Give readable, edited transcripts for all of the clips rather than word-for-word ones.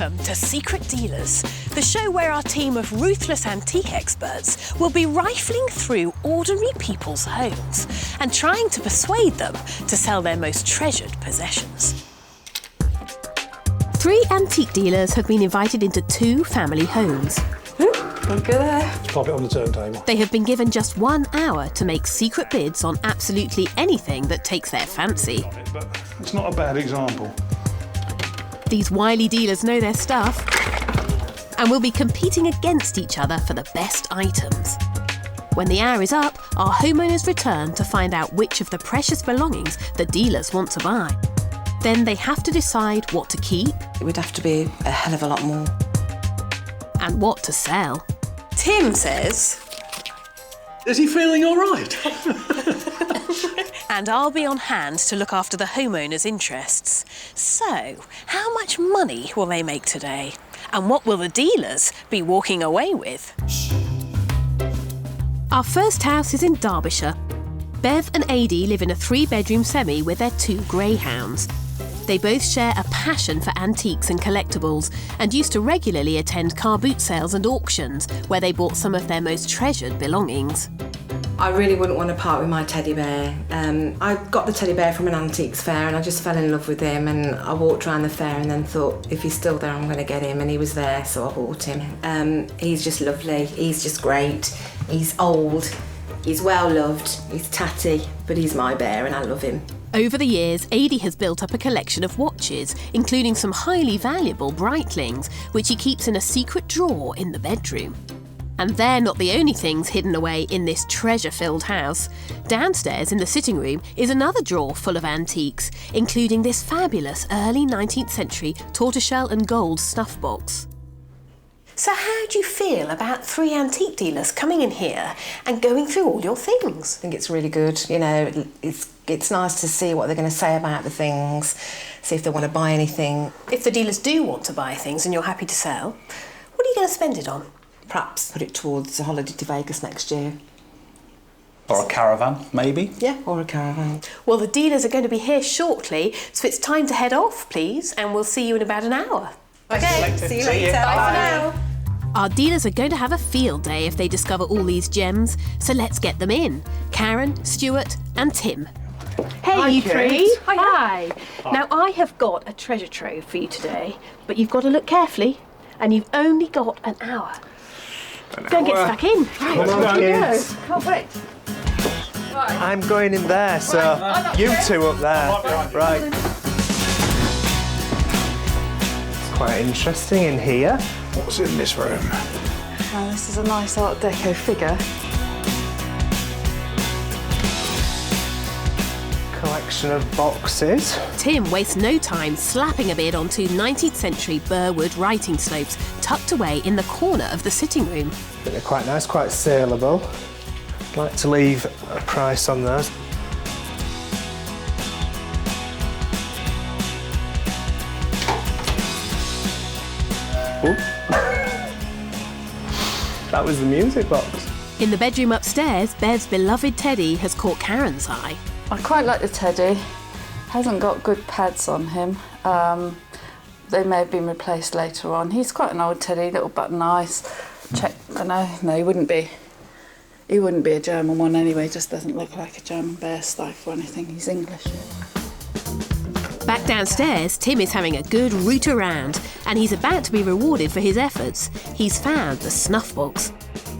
Welcome to Secret Dealers, the show where our team of ruthless antique experts will be rifling through ordinary people's homes and trying to persuade them to sell their most treasured possessions. 3 antique dealers have been invited into 2 family homes. Look at that. Pop it on the turntable. They have been given just 1 hour to make secret bids on absolutely anything that takes their fancy. But it's not a bad example. These wily dealers know their stuff and will be competing against each other for the best items. When the hour is up, our homeowners return to find out which of the precious belongings the dealers want to buy. Then they have to decide what to keep. It would have to be a hell of a lot more. And what to sell. Tim says... Is he feeling all right? And I'll be on hand to look after the homeowners' interests. So, how much money will they make today? And what will the dealers be walking away with? Our first house is in Derbyshire. Bev and Adi live in a 3-bedroom semi with their 2 greyhounds. They both share a passion for antiques and collectibles and used to regularly attend car boot sales and auctions where they bought some of their most treasured belongings. I really wouldn't want to part with my teddy bear. I got the teddy bear from an antiques fair and I just fell in love with him, and I walked around the fair and then thought, if he's still there, I'm going to get him, and he was there, so I bought him. He's just lovely, he's just great. He's old, he's well loved, he's tatty, but he's my bear and I love him. Over the years, Adi has built up a collection of watches, including some highly valuable Breitlings, which he keeps in a secret drawer in the bedroom. And they're not the only things hidden away in this treasure-filled house. Downstairs in the sitting room is another drawer full of antiques, including this fabulous early 19th century tortoiseshell and gold snuff box. So how do you feel about 3 antique dealers coming in here and going through all your things? I think it's really good, you know, it's nice to see what they're going to say about the things, see if they want to buy anything. If the dealers do want to buy things and you're happy to sell, what are you going to spend it on? Perhaps put it towards a holiday to Vegas next year. Or a caravan, maybe? Yeah, or a caravan. Well, the dealers are going to be here shortly, so it's time to head off, please, and we'll see you in about an hour. Okay, see you later. Bye for now. Our dealers are going to have a field day if they discover all these gems, so let's get them in. Karen, Stuart and Tim. Hey, Hi, you Kate. 3. Hi. Now, I have got a treasure trove for you today, but you've got to look carefully, and you've only got an hour. Don't get stuck in. Come on, kids. Can't wait. I'm going in there, so you 2 up there. Right. It's quite interesting in here. What's in this room? Now, this is a nice Art Deco figure. Collection of boxes. Tim wastes no time slapping a bid onto 19th century Burwood writing slopes tucked away in the corner of the sitting room. They're quite nice, quite saleable. I'd like to leave a price on those. Ooh. That was the music box. In the bedroom upstairs, Bev's beloved teddy has caught Karen's eye. I quite like the teddy. Hasn't got good pads on him. They may have been replaced later on. He's quite an old teddy, little button eyes. Check, no, he wouldn't be. He wouldn't be a German one anyway. He just doesn't look like a German bear stuff or anything. He's English. Back downstairs, Tim is having a good root around, and he's about to be rewarded for his efforts. He's found the snuff box.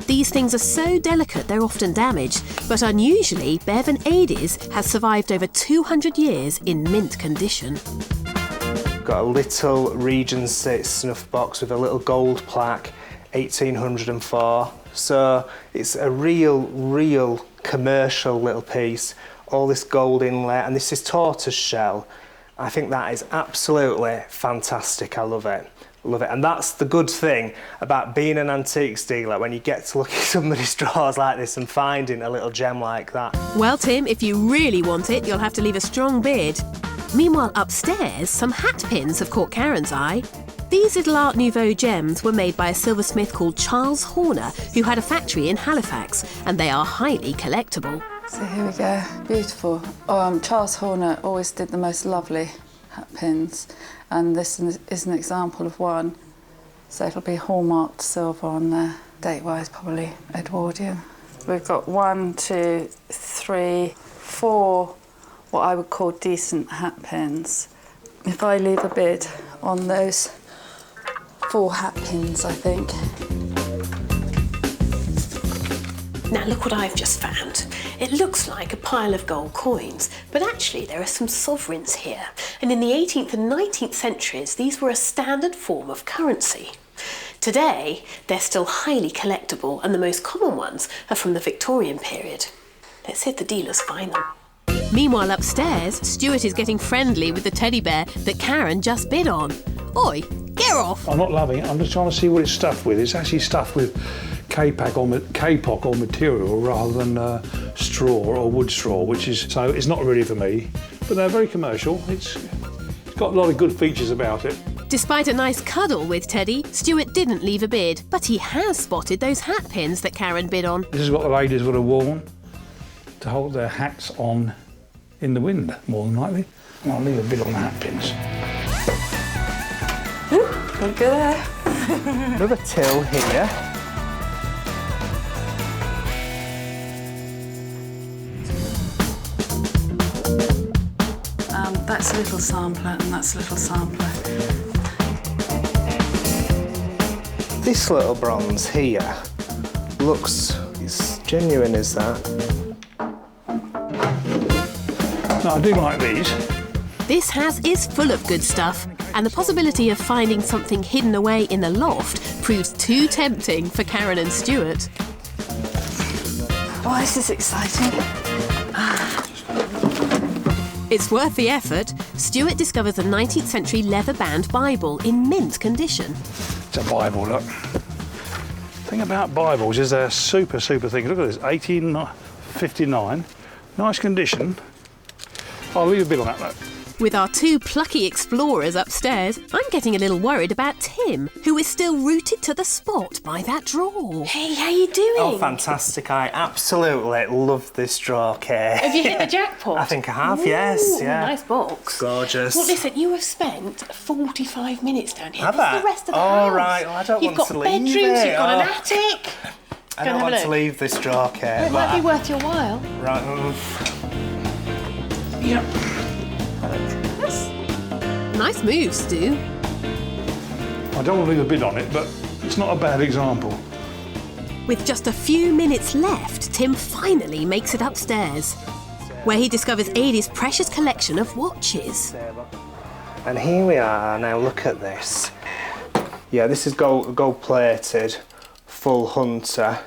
These things are so delicate they're often damaged, but unusually, Bev and Adi's has survived over 200 years in mint condition. Got a little Regency Snuff box with a little gold plaque, 1804. So it's a real commercial little piece. All this gold inlay, and this is tortoiseshell. I think that is absolutely fantastic. I love it. Love it. And that's the good thing about being an antiques dealer, when you get to look at somebody's drawers like this and finding a little gem like that. Well, Tim, if you really want it, you'll have to leave a strong bid. Meanwhile, upstairs, some hat pins have caught Karen's eye. These little Art Nouveau gems were made by a silversmith called Charles Horner, who had a factory in Halifax, and they are highly collectible. So here we go, beautiful. Charles Horner always did the most lovely hat pins. and this is an example of one. So it'll be hallmarked silver on there. Date-wise, probably Edwardian. We've got 1, 2, 3, 4 what I would call decent hat pins. If I leave a bid on those 4 hat pins, I think. Now look what I've just found. It looks like a pile of gold coins, but actually there are some sovereigns here. And in the 18th and 19th centuries, these were a standard form of currency. Today, they're still highly collectible, and the most common ones are from the Victorian period. Let's see if the dealers find them. Meanwhile upstairs, Stuart is getting friendly with the teddy bear that Karen just bid on. Oi, get off! I'm not loving it, I'm just trying to see what it's stuffed with. It's actually stuffed with kapok or material rather than straw or wood straw, so it's not really for me. But they're very commercial. It's got a lot of good features about it. Despite a nice cuddle with Teddy, Stuart didn't leave a bid, but he has spotted those hat pins that Karen bid on. This is what the ladies would have worn to hold their hats on in the wind, more than likely. I'll leave a bid on the hat pins. Look at there. Another till here. That's a little sampler and that's a little sampler. This little bronze here looks as genuine as that. No, I do like these. This house is full of good stuff, and the possibility of finding something hidden away in the loft proves too tempting for Karen and Stuart. Oh, this is exciting. It's worth the effort. Stuart discovers a 19th century leather-bound Bible in mint condition. It's a Bible, look. The thing about Bibles is they're super thing. Look at this, 1859. Nice condition. I'll leave a bit on that, though. With our 2 plucky explorers upstairs, I'm getting a little worried about Tim, who is still rooted to the spot by that drawer. Hey, how you doing? Oh, fantastic. I absolutely love this drawer, Kate. Have you hit the jackpot? I think I have, yes. Ooh, Yeah. nice box. Gorgeous. Well, listen, you have spent 45 minutes down here. Have This I? is the rest of the Oh, house. right. Well, I don't You've want to got leave bedrooms, it. you've got an Oh. attic. I Go and don't have a want to look. leave this drawer, Kate. It might be worth your while. Right. Yep. Nice move, Stu. I don't want to leave a bid on it, but it's not a bad example. With just a few minutes left, Tim finally makes it upstairs, where he discovers Adie's precious collection of watches. And here we are. Now look at this. Yeah, this is gold-plated, full hunter.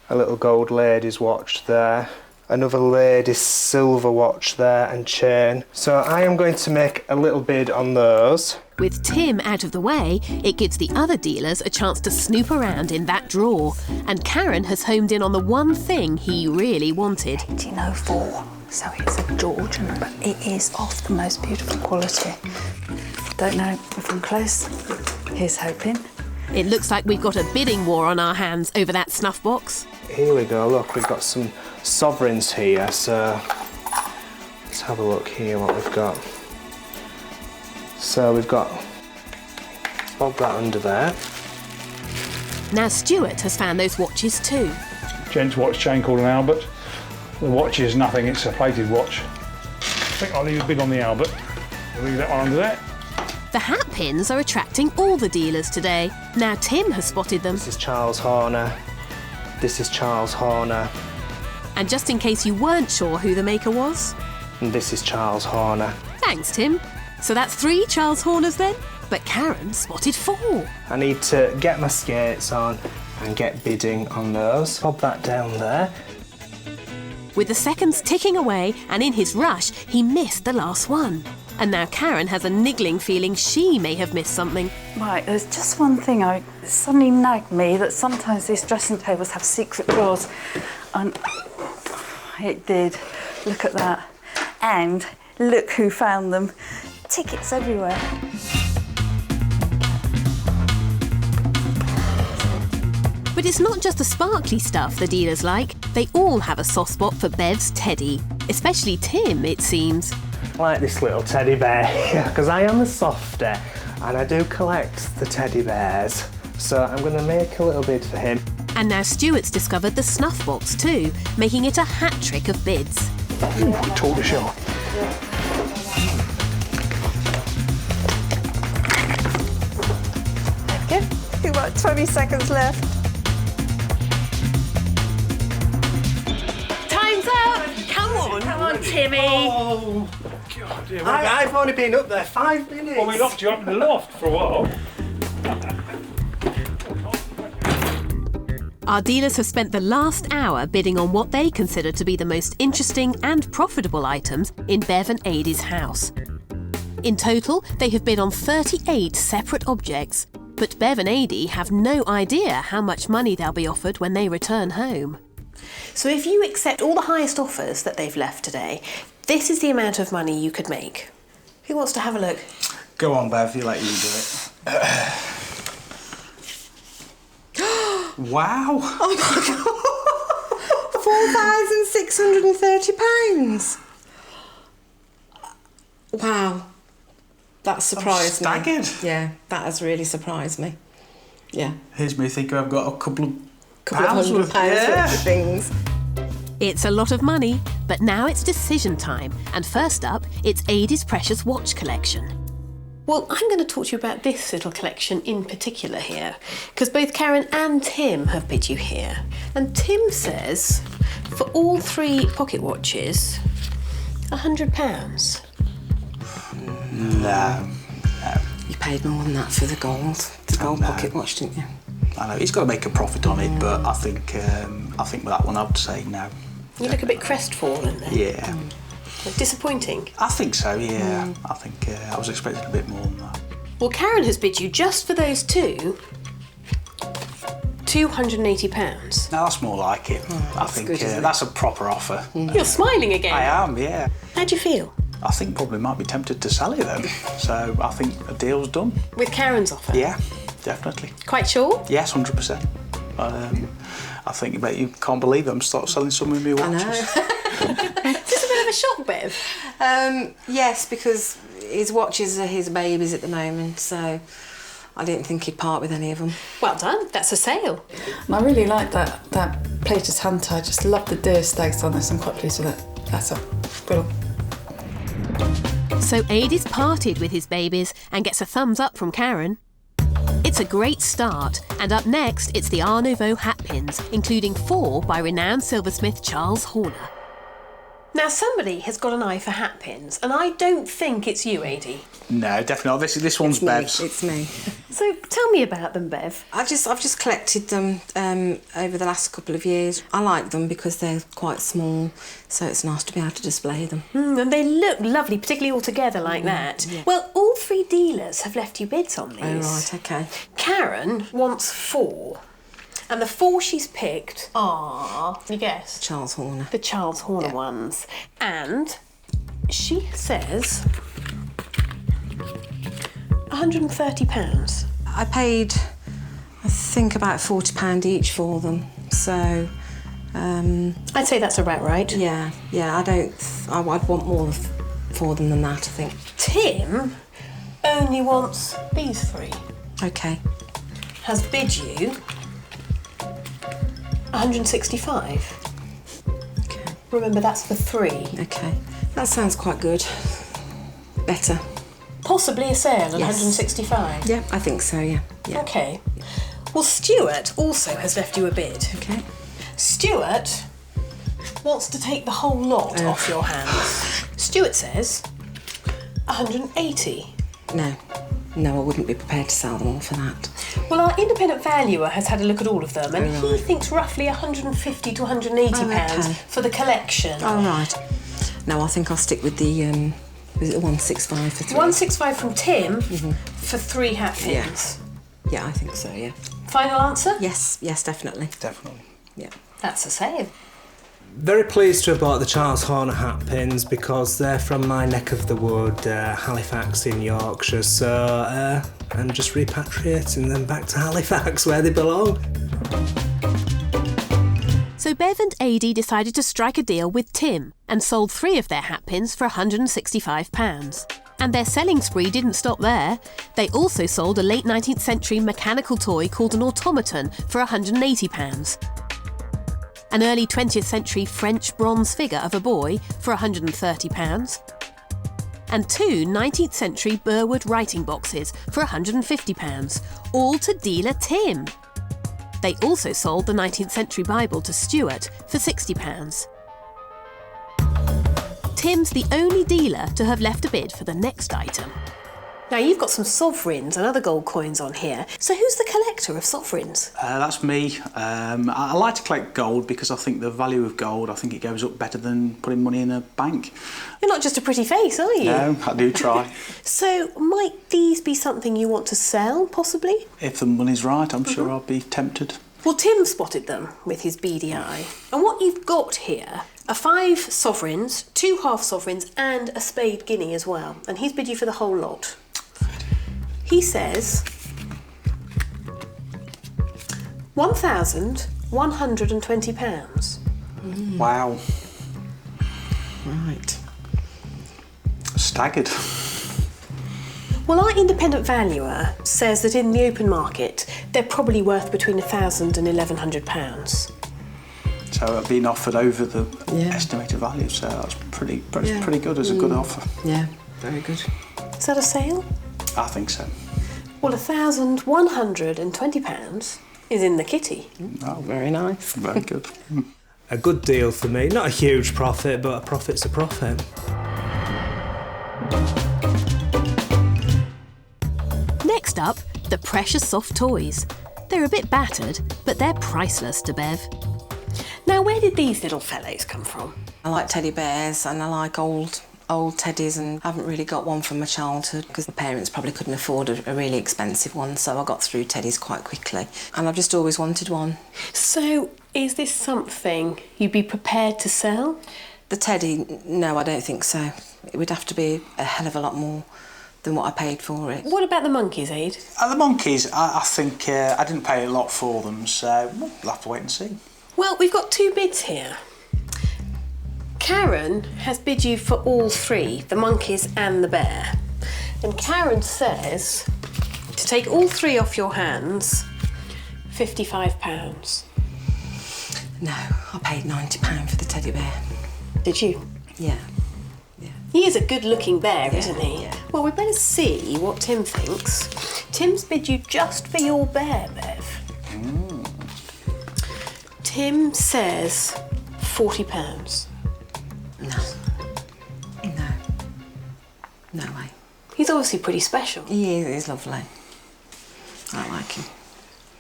A little gold lady's watch there. Another lady's silver watch there and chain. So I am going to make a little bid on those. With Tim out of the way, it gives the other dealers a chance to snoop around in that drawer, and Karen has homed in on the one thing he really wanted. 1804, so it's a Georgian, but it is of the most beautiful quality. Don't know if I'm close. Here's hoping. It looks like we've got a bidding war on our hands over that snuff box. Here we go, look, we've got some sovereigns here, so let's have a look here what we've got. So we've got, bob that under there. Now Stuart has found those watches too. Gents watch chain called an Albert. The watch is nothing, it's a plated watch. I think I'll leave a bid on the Albert. I'll leave that one under there. The hat pins are attracting all the dealers today. Now Tim has spotted them. This is Charles Horner. This is Charles Horner. And just in case you weren't sure who the maker was, And this is Charles Horner. thanks Tim. So that's 3 Charles Horners then? But Karen spotted 4. I need to get my skates on and get bidding on those. Bob that down there. With the seconds ticking away, and in his rush, he missed the last one. And now Karen has a niggling feeling she may have missed something. Right, there's just one thing I suddenly nagged me, that sometimes these dressing tables have secret drawers. And it did. Look at that. And look who found them. Tickets everywhere. But it's not just the sparkly stuff the dealers like. They all have a soft spot for Bev's Teddy. Especially Tim, it seems. I like this little teddy bear because I am a softie and I do collect the teddy bears. So I'm going to make a little bid for him. And now Stuart's discovered the snuff box too, making it a hat trick of bids. Ooh, tortoiseshell. Good. We've got 20 seconds left. Time's up! Come on, Timmy. Oh, God, dear. I've only been up there 5 minutes. Well, we locked you up in the loft for a while. Our dealers have spent the last hour bidding on what they consider to be the most interesting and profitable items in Bev and Adie's house. In total, they have bid on 38 separate objects, but Bev and Adie have no idea how much money they'll be offered when they return home. So if you accept all the highest offers that they've left today, this is the amount of money you could make. Who wants to have a look? Go on, Bev, you let you do it. Wow! Oh my God! £4,630. Wow. That surprised me. Staggered. Yeah, that has really surprised me. Yeah. Here's me thinking I've got a couple of Couple of £100 worth of things. It's a lot of money, but now it's decision time. And first up, it's Adie's precious watch collection. Well, I'm going to talk to you about this little collection in particular here, because both Karen and Tim have bid you here. And Tim says, for all 3 pocket watches, £100. No. You paid more than that for the gold pocket watch, didn't you? I know he's got to make a profit on it, but I think with that one I would say no. You look a bit crestfallen then. Yeah. Disappointing. I think so. Yeah. I think I was expecting a bit more than that. Well, Karen has bid you just for those 2, £280. No, that's more like it. I think that's a proper offer. You're smiling again. I am. Yeah. How do you feel? I think probably might be tempted to sell it then. So I think a deal's done. With Karen's offer? Yeah, definitely. Quite sure? Yes, 100%. I think you can't believe it. I'm start selling some of my watches. I know. Is this a bit of a shock, Bev? Yes, because his watches are his babies at the moment, so I didn't think he'd part with any of them. Well done, that's a sale. And I really like that plated hunter. I just love the deer stakes on this. I'm quite pleased with it. That's a good one. So Adie's parted with his babies and gets a thumbs up from Karen. It's a great start, and up next it's the Art Nouveau hat pins, including 4 by renowned silversmith Charles Horner. Now somebody has got an eye for hat pins, and I don't think it's you, Adie. No, definitely not. This one's Bev's. It's me. So tell me about them, Bev. I've just collected them over the last couple of years. I like them because they're quite small, so it's nice to be able to display them. And they look lovely, particularly all together like that. Yeah. Well, all 3 dealers have left you bids on these. Oh, right, okay. Karen wants 4. And the 4 she's picked are, can you guess? Charles Horner. The Charles Horner ones. And she says £130. I paid, I think, about £40 each for them, so... I'd say that's about right. Yeah, I'd want more for them than that, I think. Tim only wants these 3. Okay. Has bid you £165. Okay. Remember, that's for 3. Okay. That sounds quite good. Better. Possibly a sale at Yes. £165. Yeah, I think so, yeah. Okay. Well, Stuart also has left you a bid. Okay. Stuart wants to take the whole lot off your hands. Stuart says 180. No, I wouldn't be prepared to sell them all for that. Well, our independent valuer has had a look at all of them, and he thinks roughly £150 to £180 for the collection. Oh, right. No, I think I'll stick with the, was it the 165 for 3? 165 from Tim for 3 hat pins. Yeah, I think so, yeah. Final answer? Yes, definitely. Definitely. Yeah. That's a sale. Very pleased to have bought the Charles Horner hat pins because they're from my neck of the wood, Halifax in Yorkshire, so I'm just repatriating them back to Halifax where they belong. So Bev and Adi decided to strike a deal with Tim and sold 3 of their hatpins for £165. And their selling spree didn't stop there. They also sold a late 19th century mechanical toy called an automaton for £180. An early 20th century French bronze figure of a boy for £130. And 2 19th century Burwood writing boxes for £150, all to dealer Tim. They also sold the 19th century Bible to Stuart for £60. Tim's the only dealer to have left a bid for the next item. Now, you've got some sovereigns and other gold coins on here. So who's the collector of sovereigns? That's me. I like to collect gold because I think the value of gold, I think it goes up better than putting money in a bank. You're not just a pretty face, are you? No, I do try. So might these be something you want to sell, possibly? If the money's right, I'm sure I'll be tempted. Well, Tim spotted them with his beady eye. And what you've got here are 5 sovereigns, 2 half sovereigns and a spade guinea as well. And he's bid you for the whole lot. He says £1,120. Wow. Right. Staggered. Well, our independent valuer says that in the open market, they're probably worth between £1,000 and £1,100. So I've been offered over the Yeah. estimated value, so that's pretty Yeah. good as a good offer. Yeah, very good. Is that a sale? I think so. Well, £1,120 is in the kitty. Oh, Very nice. very good. A good deal for me. Not a huge profit, but a profit's a profit. Next up, the precious soft toys. They're a bit battered, but they're priceless to Bev. Now, where did these little fellows come from? I like teddy bears and I like old teddies, and I haven't really got one from my childhood because the parents probably couldn't afford a really expensive one, so I got through teddies quite quickly. And I've just always wanted one. So, is this something you'd be prepared to sell? The teddy, no, I don't think so. It would have to be a hell of a lot more than what I paid for it. What about the monkeys, Aid? The monkeys, I think I didn't pay a lot for them, so we'll have to wait and see. Well, we've got 2 bids here. Karen has bid you for all 3, the monkeys and the bear. And Karen says to take all 3 off your hands, £55. No, I paid £90 for the teddy bear. Did you? Yeah. He is a good-looking bear, isn't he? Yeah. Well, we'd better see what Tim thinks. Tim's bid you just for your bear, Bev. Tim says £40. No way. He's obviously pretty special. He is, he's lovely. I like him.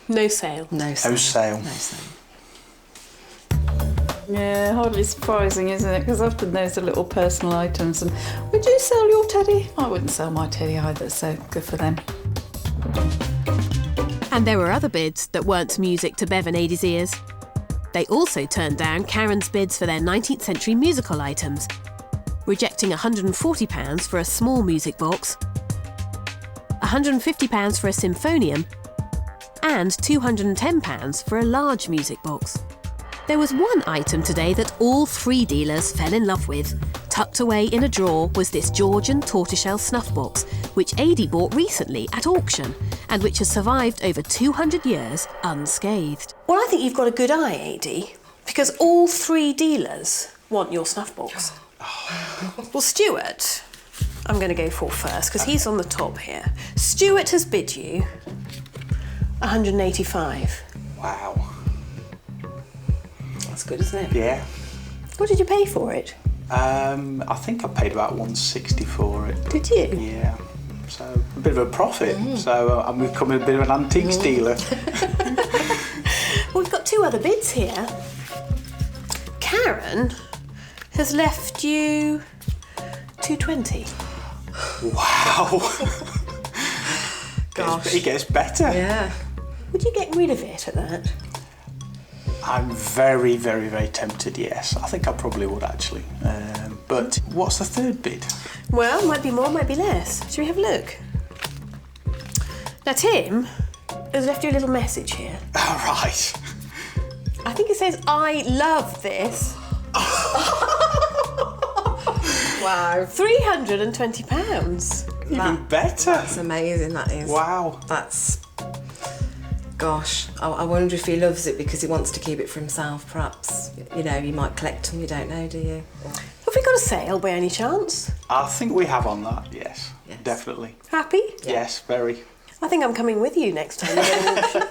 No sale. No sale. No sale. No sale. Yeah, hardly surprising, isn't it? Because often those are little personal items. And would you sell your teddy? I wouldn't sell my teddy either, so good for them. And there were other bids that weren't music to Bev and Adi's ears. They also turned down Karen's bids for their 19th century musical items, rejecting £140 for a small music box, £150 for a symphonium, and £210 for a large music box. There was one item today that all 3 dealers fell in love with. Tucked away in a drawer was this Georgian tortoiseshell snuff box, which Adi bought recently at auction and which has survived over 200 years unscathed. Well, I think you've got a good eye, Adi, because all 3 dealers want your snuff box. Well, Stuart, I'm going to go for first because he's on the top here. Stuart has bid you £185. Wow. That's good, isn't it? Yeah. What did you pay for it? I think I paid about £160 for it. Did you? Yeah. So a bit of a profit. So I'm becoming a bit of an antiques dealer. Well, we've got 2 other bids here. Karen has left you £220. Wow. Gosh. It gets better. Yeah. Would you get rid of it at that? I'm very, very, very tempted, yes. I think I probably would actually. But what's the 3rd bid? Well, might be more, might be less. Shall we have a look? Now, Tim has left you a little message here. All right. I I think it says, I love this. Wow. £320. Even better. That's amazing, that is. Wow. That's... Gosh, I wonder if he loves it because he wants to keep it for himself, perhaps. You know, you might collect them, you don't know, do you? Have we got a sale by any chance? I think we have on that, yes. Yes. Definitely. Happy? Yes, very. I think I'm coming with you next time you get an auction.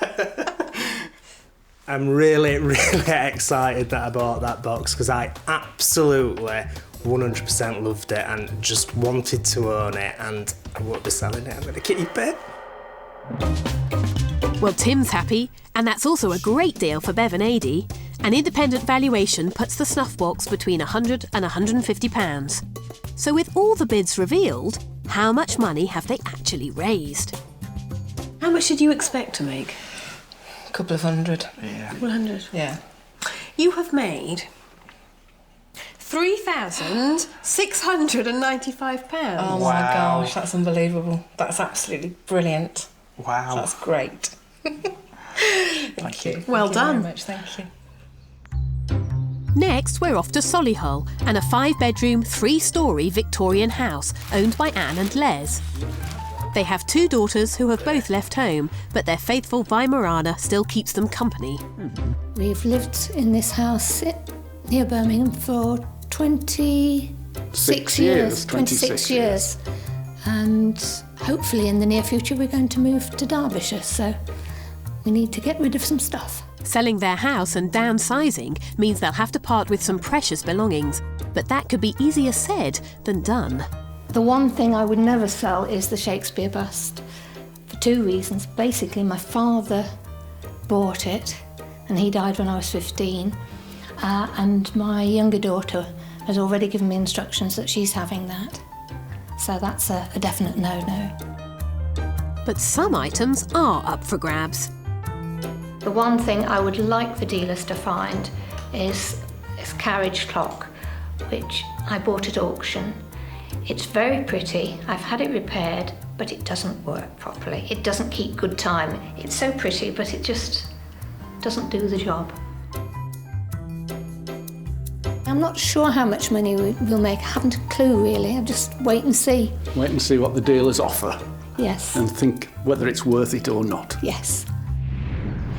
I'm really, really excited that I bought that box because I absolutely 100% loved it and just wanted to own it, and I won't be selling it, I'm going to keep it. Well, Tim's happy, and that's also a great deal for Bev and Adi. An independent valuation puts the snuff box between £100 and £150. So with all the bids revealed, how much money have they actually raised? How much did you expect to make? A couple of hundred. Yeah. 100. Yeah. You have made £3,695. Oh my Wow. gosh, that's unbelievable. That's absolutely brilliant. Wow. That's great. Thank you. Well Thank you done. very much, thank you. Next, we're off to Solihull and a 5-bedroom, 3-storey Victorian house owned by Anne and Les. They have 2 daughters who have both left home, but their faithful Weimaraner still keeps them company. We've lived in this house near Birmingham for 26 years. 26 years. And hopefully in the near future we're going to move to Derbyshire, so we need to get rid of some stuff. Selling their house and downsizing means they'll have to part with some precious belongings, but that could be easier said than done. The one thing I would never sell is the Shakespeare bust, for 2 reasons. Basically, my father bought it, and he died when I was 15, and my younger daughter has already given me instructions that she's having that. So that's a definite no-no. But some items are up for grabs. The one thing I would like the dealers to find is this carriage clock, which I bought at auction. It's very pretty. I've had it repaired, but it doesn't work properly. It doesn't keep good time. It's so pretty, but it just doesn't do the job. I'm not sure how much money we'll make. I haven't a clue, really. I'll just wait and see. Wait and see what the dealers offer Yes. and think whether it's worth it or not. Yes.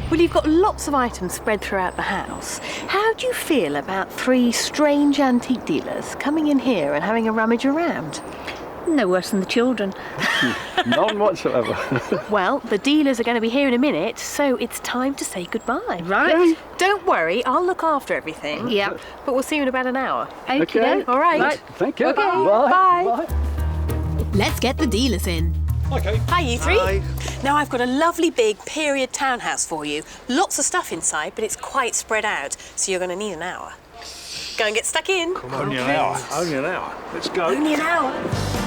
Well, you've got lots of items spread throughout the house. How do you feel about 3 strange antique dealers coming in here and having a rummage around? No worse than the children. None whatsoever. Well, the dealers are going to be here in a minute, so it's time to say goodbye. Right. Don't worry, I'll look after everything. Yep. But we'll see you in about an hour. Okay. All right. Right. Thank you. Okay. Bye. Bye. Let's get the dealers in. Okay. Hi, you 3. Hi. Now, I've got a lovely big period townhouse for you. Lots of stuff inside, but it's quite spread out, so you're going to need an hour. Go and get stuck in. Only an hour. Only an hour. Let's go. Only an hour.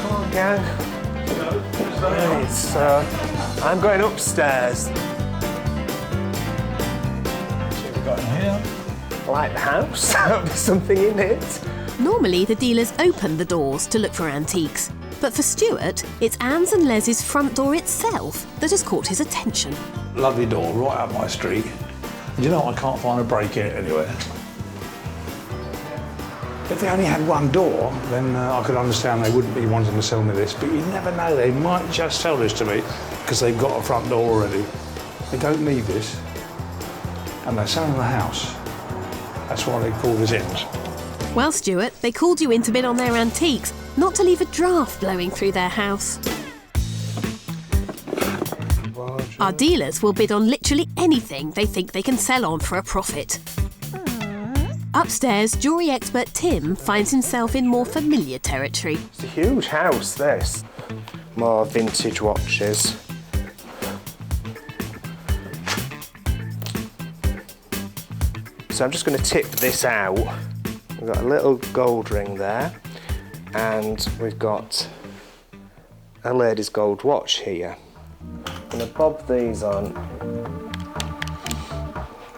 Come on, gang. Right, so I'm going upstairs. See what we've got in here. Like the house, there'll be something in it. Normally, the dealers open the doors to look for antiques. But for Stuart, it's Anne's and Les's front door itself that has caught his attention. Lovely door, right up my street. And you know, I can't find a break in it anywhere. If they only had one door, then I could understand they wouldn't be wanting to sell me this, but you never know, they might just sell this to me because they've got a front door already. They don't need this, and they're selling the house. That's why they call this in. Well, Stuart, they called you in to bid on their antiques, not to leave a draft blowing through their house. Our dealers will bid on literally anything they think they can sell on for a profit. Upstairs, jewellery expert Tim finds himself in more familiar territory. It's a huge house, this. More vintage watches. So I'm just going to tip this out. We've got a little gold ring there, and we've got a lady's gold watch here. I'm going to bob these on.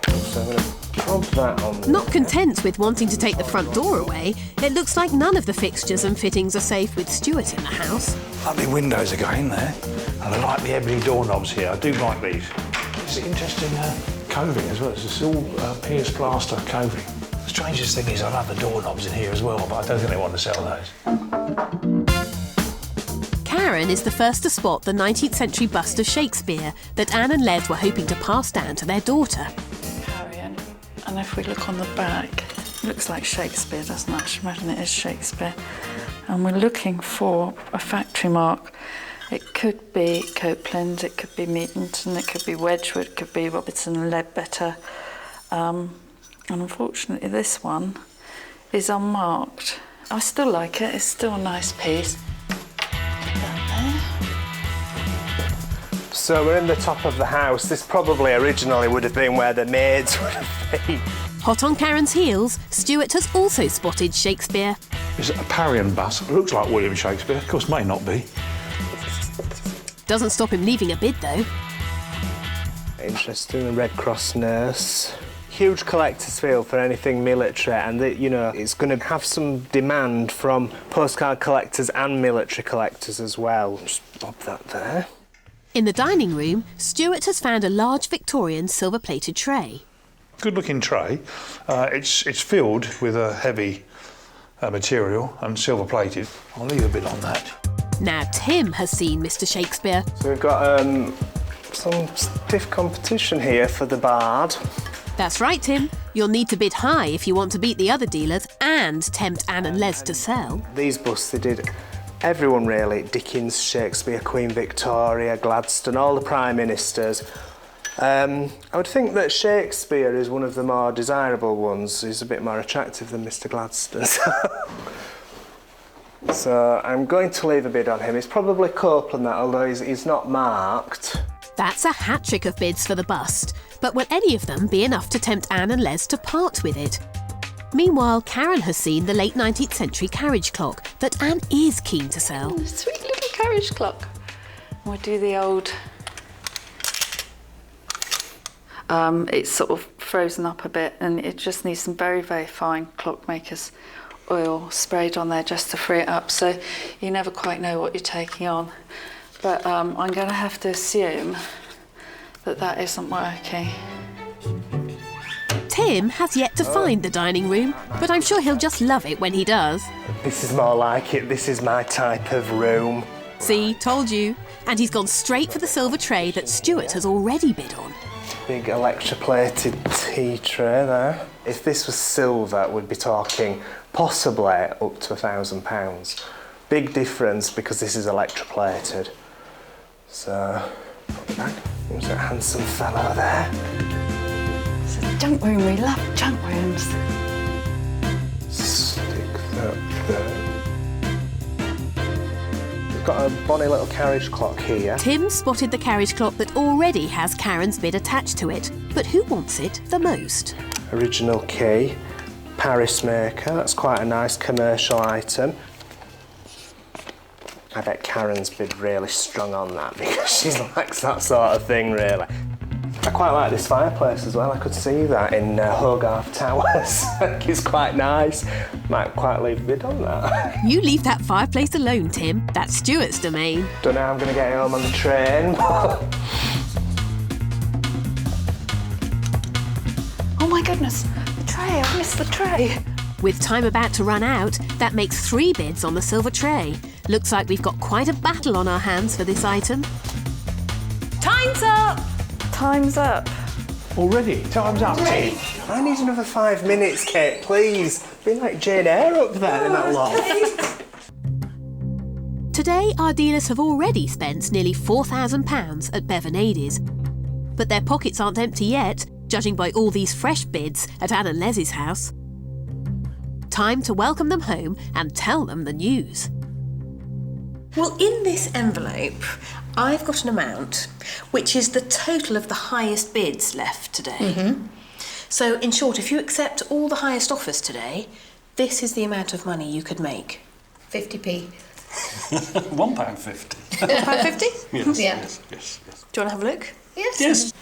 So I'm going to bob that on. Not content with wanting to take the front door away, it looks like none of the fixtures and fittings are safe with Stuart in the house. Lovely windows again there, and I like the ebony doorknobs here. I do like these. It's an interesting coving as well. It's all pierced plaster coving. The strangest thing is I love the doorknobs in here as well, but I don't think they want to sell those. Karen is the first to spot the 19th century bust of Shakespeare that Anne and Les were hoping to pass down to their daughter. Carrion. And if we look on the back, it looks like Shakespeare, doesn't it? I should imagine it is Shakespeare. And we're looking for a factory mark. It could be Copeland, it could be Meatonton, it could be Wedgwood, it could be Robertson and Ledbetter. And unfortunately this one is unmarked. I still like it, it's still a nice piece. So we're in the top of the house. This probably originally would have been where the maids would have been. Hot on Karen's heels, Stuart has also spotted Shakespeare. It's a Parian bust. It looks like William Shakespeare. Of course, may not be. Doesn't stop him leaving a bid, though. Interesting, the Red Cross nurse. Huge collector's field for anything military, and it's going to have some demand from postcard collectors and military collectors as well. Just bob that there. In the dining room, Stuart has found a large Victorian silver-plated tray. Good-looking tray. It's filled with a heavy material and silver-plated. I'll leave a bit on that. Now Tim has seen Mr. Shakespeare. So we've got some stiff competition here for the Bard. That's right, Tim. You'll need to bid high if you want to beat the other dealers and tempt Anne and Les to sell. These busts, they did everyone really. Dickinson, Shakespeare, Queen Victoria, Gladstone, all the Prime Ministers. I would think that Shakespeare is one of the more desirable ones. He's a bit more attractive than Mr. Gladstone. So I'm going to leave a bid on him. It's probably Copeland, that, although he's not marked. That's a hat-trick of bids for the bust. But will any of them be enough to tempt Anne and Les to part with it? Meanwhile, Karen has seen the late 19th century carriage clock that Anne is keen to sell. Oh, sweet little carriage clock. We'll do the old... it's sort of frozen up a bit and it just needs some very, very fine clockmaker's oil sprayed on there just to free it up, so you never quite know what you're taking on. But I'm going to have to assume that that isn't working. Tim has yet to find the dining room, but I'm sure he'll just love it when he does. This is more like it. This is my type of room. See, told you. And he's gone straight for the silver tray that Stuart has already bid on. Big electroplated tea tray there. If this was silver, we'd be talking possibly up to £1,000. Big difference because this is electroplated. So, put it back. There's a handsome fellow there. It's a junk room, we love junk rooms. Stick that there. We've got a bonny little carriage clock here. Tim spotted the carriage clock that already has Karen's bid attached to it. But who wants it the most? Original key, Paris maker. That's quite a nice commercial item. I bet Karen's bid really strong on that because she likes that sort of thing, really. I quite like this fireplace as well. I could see that in Hogarth Towers. It's quite nice. Might quite leave a bid on that. You leave that fireplace alone, Tim. That's Stuart's domain. Don't know how I'm going to get home on the train. Oh my goodness, the tray, I've missed the tray. With time about to run out, that makes 3 bids on the silver tray. Looks like we've got quite a battle on our hands for this item. Time's up! Time's up. Already? Time's up, Tim. I need another 5 minutes, Kate, please. Be like Jane Eyre up there in that lot. Today, our dealers have already spent nearly £4,000 at Banijay's. But their pockets aren't empty yet, judging by all these fresh bids at Anne and Les's house. Time to welcome them home and tell them the news. Well, in this envelope, I've got an amount, which is the total of the highest bids left today. Mm-hmm. So, in short, if you accept all the highest offers today, this is the amount of money you could make. 50p. £1.50. £1.50? Yes, Yeah. yes. Do you want to have a look? Yes. Yes.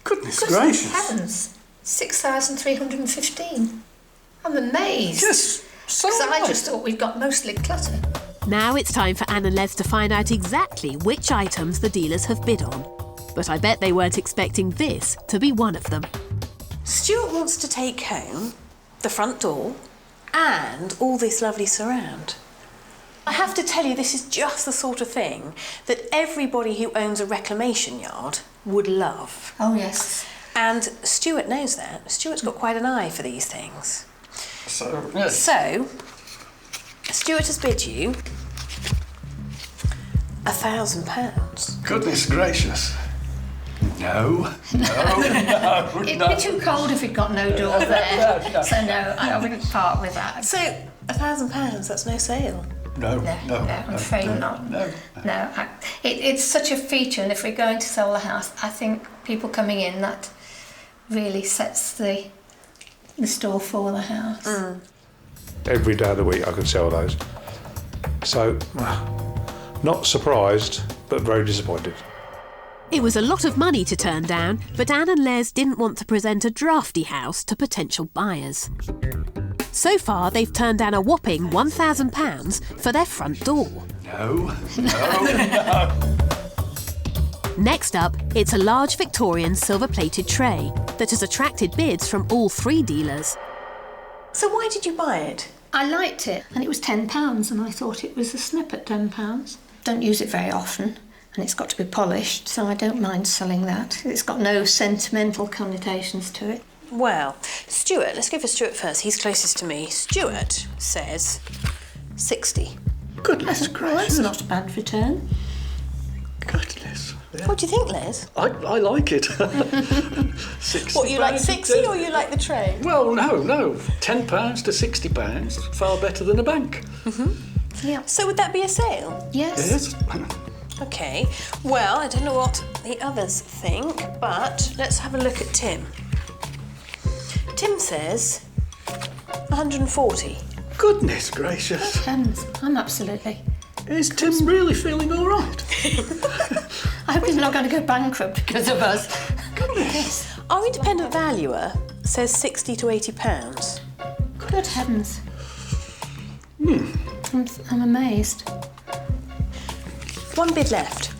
Goodness gracious. Heavens. 6,315. I'm amazed. Yes. So Because I nice. just thought we'd got mostly clutter. Now it's time for Anne and Les to find out exactly which items the dealers have bid on. But I bet they weren't expecting this to be one of them. Stuart wants to take home the front door and all this lovely surround. I have to tell you, this is just the sort of thing that everybody who owns a reclamation yard would love. Oh, yes. And Stuart knows that. Stuart's got quite an eye for these things. So, yes. So, Stuart has bid you £1,000. Goodness gracious. No. It'd be too cold if it got no door there. So no, I wouldn't part with that. So, £1,000, that's no sale. No, I'm afraid not. No. It's such a feature, and if we're going to sell the house, I think people coming in, that really sets the store for the house. Every day of the week I could sell those. So, not surprised, but very disappointed. It was a lot of money to turn down, but Anne and Les didn't want to present a drafty house to potential buyers. So far, they've turned down a whopping £1,000 for their front door. No. Next up, it's a large Victorian silver-plated tray that has attracted bids from all three dealers. So why did you buy it? I liked it, and it was £10, and I thought it was a snip at £10. Don't use it very often, and it's got to be polished, so I don't mind selling that. It's got no sentimental connotations to it. Well, Stuart, let's go for Stuart first. He's closest to me. Stuart says 60. Goodness Well, that's not a bad return. Goodness. What do you think, Les? I like it. 60 What, you like pounds, 60 or you like the tray? Well, no. £10 to £60, far better than a bank. Yeah. So would that be a sale? Yes. Okay. Well, I don't know what the others think, but let's have a look at Tim. Tim says 140. Goodness gracious. I'm absolutely... Is Tim really feeling all right? I hope he's not going to go bankrupt because of us. Yes. Our independent valuer says 60 to £80. Good heavens. I'm amazed. One bid left.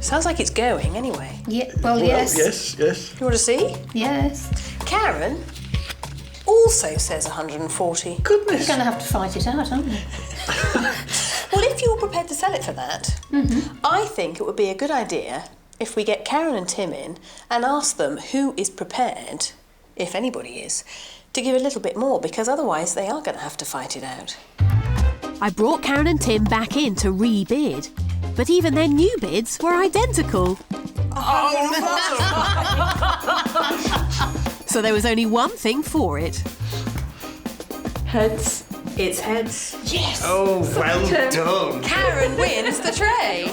Sounds like it's going anyway. Yeah, well, yes. Yes. You want to see? Yes. Karen also says 140. Goodness. We're going to have to fight it out, aren't we? Well, if you're prepared to sell it for that, I think it would be a good idea if we get Karen and Tim in and ask them who is prepared, if anybody is, to give a little bit more, because otherwise they are going to have to fight it out. I brought Karen and Tim back in to re-bid, but even their new bids were identical. So there was only one thing for it. Heads. It's heads. Yes! Oh, well done. Karen wins the tray.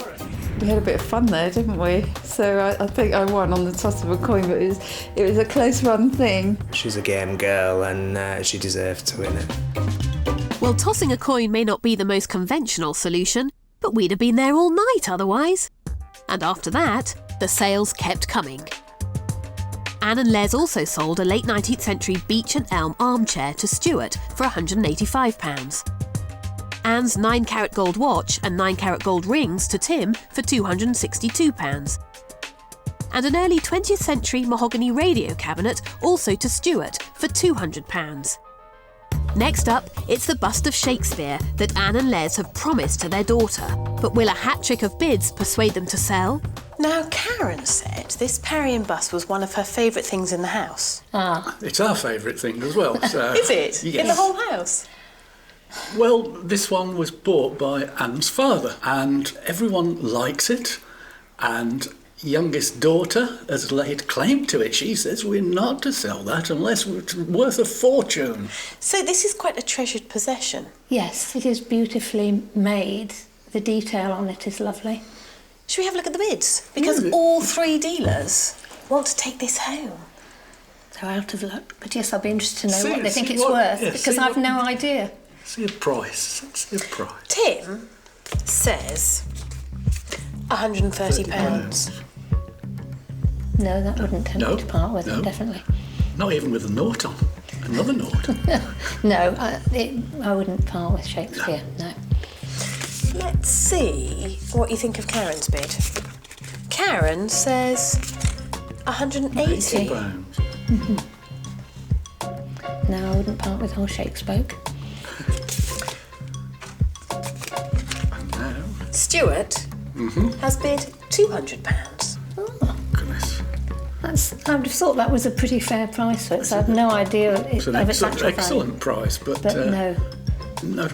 We had a bit of fun there, didn't we? So I think I won on the toss of a coin, but it was a close run thing. She's a game girl and she deserved to win it. Well, tossing a coin may not be the most conventional solution, but we'd have been there all night otherwise. And after that, the sales kept coming. Anne and Les also sold a late 19th century beech and elm armchair to Stuart for £185. Anne's 9-carat gold watch and 9-carat gold rings to Tim for £262. And an early 20th century mahogany radio cabinet also to Stuart for £200. Next up, it's the bust of Shakespeare that Anne and Les have promised to their daughter. But will a hat-trick of bids persuade them to sell? Now, Karen said this Parian bust was one of her favourite things in the house. It's our favourite thing as well. So, Is it? Yes. In the whole house? Well, this one was bought by Anne's father, and everyone likes it. And youngest daughter has laid claim to it. She says we're not to sell that unless it's worth a fortune. So this is quite a treasured possession. Yes, it is beautifully made. The detail on it is lovely. Should we have a look at the bids? Because all three dealers want to take this home. They're out of luck. But yes, I'll be interested to know what they think see it's what- worth, yeah, because see I've what- no idea. See a price. See a price. Tim says £130. No, that wouldn't tempt me to part with it, definitely. Not even with a nought on. Another nought. No, I wouldn't part with Shakespeare, no. Let's see what you think of Karen's bid. Karen says 180. £80. No, I wouldn't part with whole shake spoke. Stuart has bid £200. Oh, Goodness. I would have thought that was a pretty fair price for it, so I have no idea of its actual value. Excellent price, but no. No,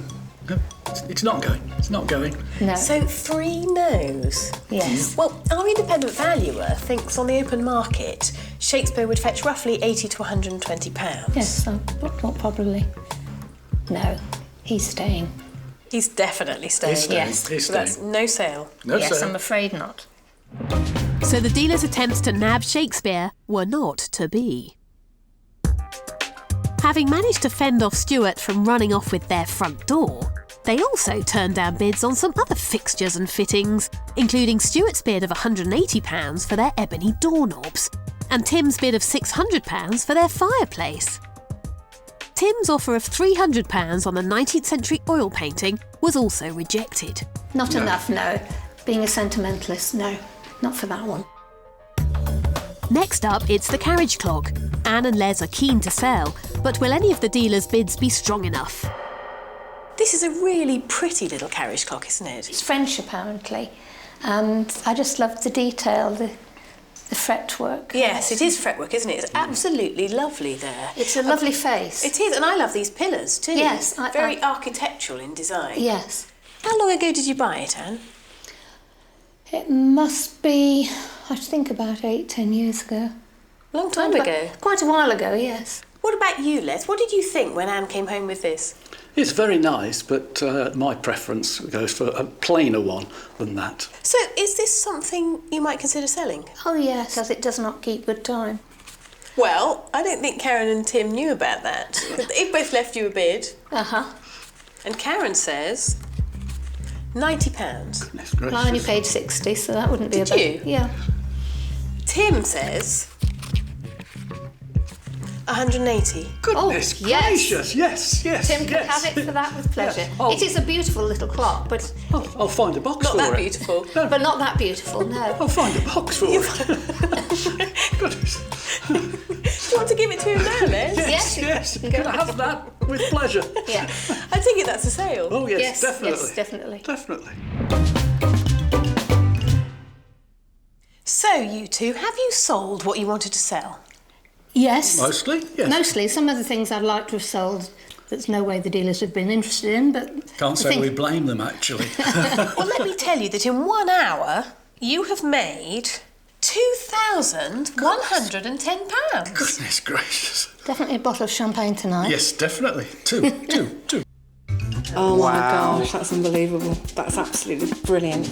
it's not going. It's not going. No. So 3 no's. Yes. Well, our independent valuer thinks on the open market Shakespeare would fetch roughly £80 to £120. Yes, well, probably. No, he's staying. He's definitely staying. He's staying. Yes. He's So that's staying. no sale. No Yes, sale. I'm afraid not. So the dealer's attempts to nab Shakespeare were not to be. Having managed to fend off Stuart from running off with their front door, they also turned down bids on some other fixtures and fittings, including Stuart's bid of £180 for their ebony doorknobs and Tim's bid of £600 for their fireplace. Tim's offer of £300 on the 19th century oil painting was also rejected. Not enough, no. Being a sentimentalist, no. Not for that one. Next up, it's the carriage clock. Anne and Les are keen to sell, but will any of the dealers' bids be strong enough? This is a really pretty little carriage clock, isn't it? It's French, apparently. And I just love the detail, the fretwork. Yes, it is fretwork, isn't it? It's absolutely lovely there. It's a lovely face. It is, and I love these pillars too. Yes, Very architectural in design. Yes. How long ago did you buy it, Anne? It must be, I think, about 8-10 years ago. Long time ago. Quite a while ago, yes. What about you, Les? What did you think when Anne came home with this? It's very nice, but my preference goes for a plainer one than that. So, is this something you might consider selling? Oh, yes, as it does not keep good time. Well, I don't think Karen and Tim knew about that. They've both left you a bid. Uh-huh. And Karen says £90. Goodness gracious. Well, I only paid 60, so that wouldn't be Did a bad... you? Yeah. Tim says 180. Goodness Oh, yes. gracious, yes. Tim can have it for that with pleasure. Yes. Oh. It is a beautiful little clock, but I'll find a box Not for that it. beautiful. but not that beautiful, no. I'll find a box for it. Goodness. Do you want to give it to him now, Les? Yes. Can I have that with pleasure? Yeah. I take it that's a sale. Oh yes, definitely. Yes, definitely. Definitely. So, you two, have you sold what you wanted to sell? Yes. Mostly, yes. Mostly. Some of the things I'd like to have sold, there's no way the dealers have been interested in, but... Can't say we blame them, actually. Well, let me tell you that in 1 hour, you have made £2,110. Goodness gracious. Definitely a bottle of champagne tonight. Yes, definitely. Two. Oh my Wow. gosh, that's unbelievable. That's absolutely brilliant.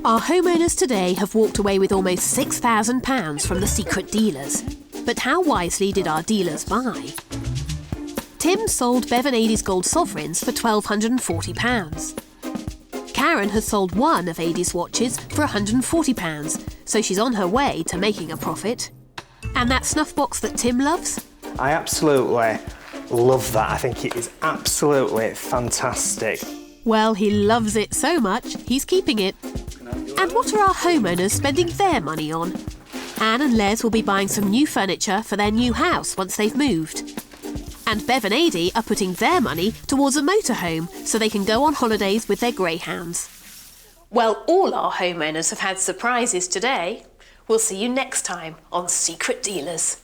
Our homeowners today have walked away with almost £6,000 from the secret dealers. But how wisely did our dealers buy? Tim sold Bev and Adie's gold sovereigns for £1,240. Karen has sold one of Adie's watches for £140, so she's on her way to making a profit. And that snuff box that Tim loves? I absolutely love that. I think it is absolutely fantastic. Well, he loves it so much, he's keeping it. And what are our homeowners spending their money on? Anne and Les will be buying some new furniture for their new house once they've moved. And Bev and Adie are putting their money towards a motorhome so they can go on holidays with their greyhounds. Well, all our homeowners have had surprises today. We'll see you next time on Secret Dealers.